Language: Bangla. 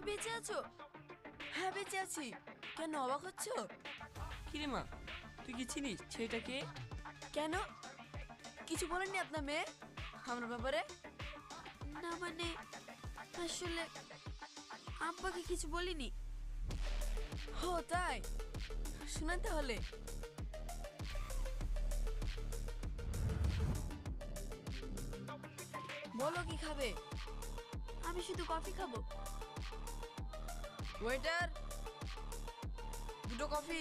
বেঁচে আছো? হ্যাঁ বেঁচে আছি। কেন অবাক হচ্ছ? কিরে মা, তুই কি চিনিস ছেলেটাকে? কেন কিছু বলেননি আপনার মেয়ে আমার ব্যাপারে? না মানে আসলে আব্বাকে কিছু বলিনি। ও তাই, শুনেন তাহলে। বলো কি খাবে? আমি শুধু কফি খাবো। ওয়েটার, দুটো কফি।